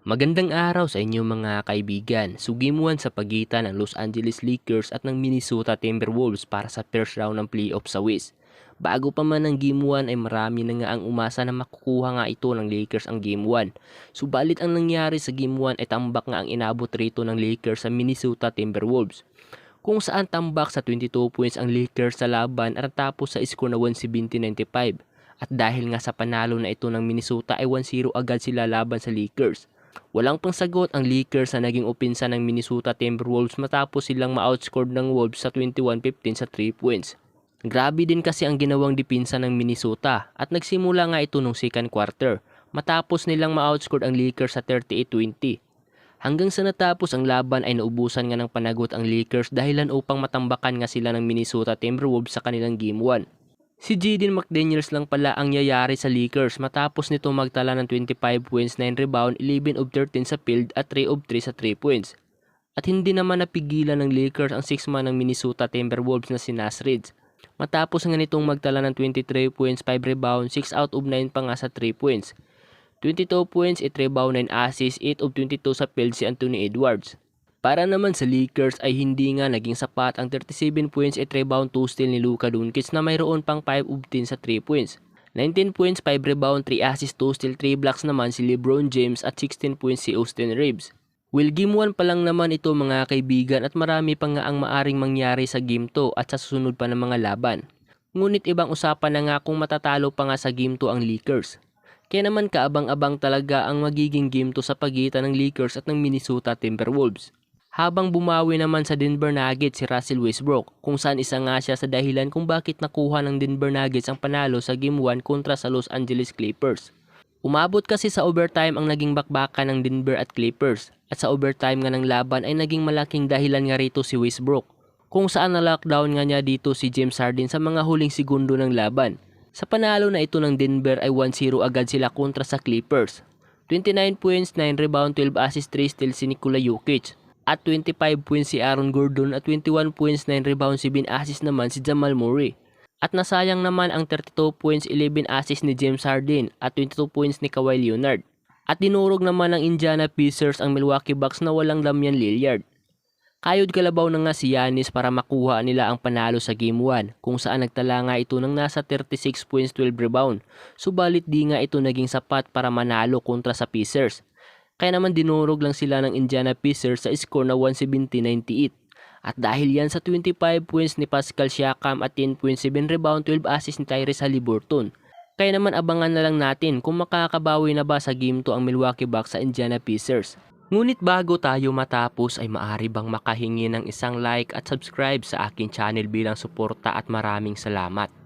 Magandang araw sa inyo mga kaibigan. Sugimuan sa pagitan ng Los Angeles Lakers at ng Minnesota Timberwolves para sa first round ng playoff sa West. Bago pa man ang Game 1 ay marami na nga ang umasa na makukuha nga ito ng Lakers ang Game 1. Subalit ang nangyari sa Game 1 ay tambak nga ang inabot rito ng Lakers sa Minnesota Timberwolves. Kung saan tambak sa 22 points ang Lakers sa laban at tapos sa score na 170-95. At dahil nga sa panalo na ito ng Minnesota ay 1-0 agad sila laban sa Lakers. Walang pangsagot ang Lakers sa naging opensa ng Minnesota Timberwolves matapos silang ma-outscored ng Wolves sa 21-15 sa 3 points. Grabe din kasi ang ginawang depensa ng Minnesota at nagsimula nga ito nung second quarter matapos nilang ma-outscored ang Lakers sa 38-20. Hanggang sa natapos ang laban ay naubusan nga ng panagot ang Lakers dahilan upang matambakan nga sila ng Minnesota Timberwolves sa kanilang Game 1. Si Jaden McDaniels lang pala ang yayari sa Lakers matapos nito magtala ng 25 points, 9 rebound, 11 of 13 sa field at 3 of 3 sa 3 points. At hindi naman napigilan ng Lakers ang 6-man ng Minnesota Timberwolves na si Naz Reid. Matapos nga nitong magtala ng 23 points, 5 rebound, 6 out of 9 pa nga sa 3 points. 22 points, 8 rebound, 9 assists, 8 of 22 sa field si Anthony Edwards. Para naman sa Lakers ay hindi nga naging sapat ang 37 points at rebound 2 steal ni Luka Doncic na mayroon pang 5 of 10 sa 3 points. 19 points, 5 rebound, 3 assists, 2 steal, 3 blocks naman si LeBron James at 16 points si Austin Reeves. Well, Game 1 pa lang naman ito mga kaibigan at marami pa nga ang maaring mangyari sa Game 2 at sa susunod pa ng mga laban. Ngunit ibang usapan na nga kung matatalo pa nga sa Game 2 ang Lakers. Kaya naman kaabang-abang talaga ang magiging Game 2 sa pagitan ng Lakers at ng Minnesota Timberwolves. Habang bumawi naman sa Denver Nuggets si Russell Westbrook kung saan isa nga siya sa dahilan kung bakit nakuha ng Denver Nuggets ang panalo sa Game 1 kontra sa Los Angeles Clippers. Umabot kasi sa overtime ang naging bakbakan ng Denver at Clippers at sa overtime nga ng laban ay naging malaking dahilan nga rito si Westbrook kung saan na-lockdown nga niya dito si James Harden sa mga huling segundo ng laban. Sa panalo na ito ng Denver ay 1-0 agad sila kontra sa Clippers. 29 points, 9 rebound, 12 assists, 3 steals si Nikola Jokic. At 25 points si Aaron Gordon at 21 points, 9 rebounds, 7 assists naman si Jamal Murray. At nasayang naman ang 32 points, 11 assists ni James Harden at 22 points ni Kawhi Leonard. At dinurog naman ng Indiana Pacers ang Milwaukee Bucks na walang Damian Lillard. Kayod kalabaw na nga si Giannis para makuha nila ang panalo sa Game 1 kung saan nagtala nga ito ng nasa 36 points, 12 rebound. Subalit di nga ito naging sapat para manalo kontra sa Pacers. Kaya naman dinurog lang sila ng Indiana Pacers sa score na 170-98. At dahil yan sa 25 points ni Pascal Siakam at 10.7 rebound, 12 assists ni Tyrese Haliburton. Kaya naman abangan na lang natin kung makakabawi na ba sa Game 2 ang Milwaukee Bucks sa Indiana Pacers. Ngunit bago tayo matapos ay maaari bang makahingi ng isang like at subscribe sa aking channel bilang suporta at maraming salamat.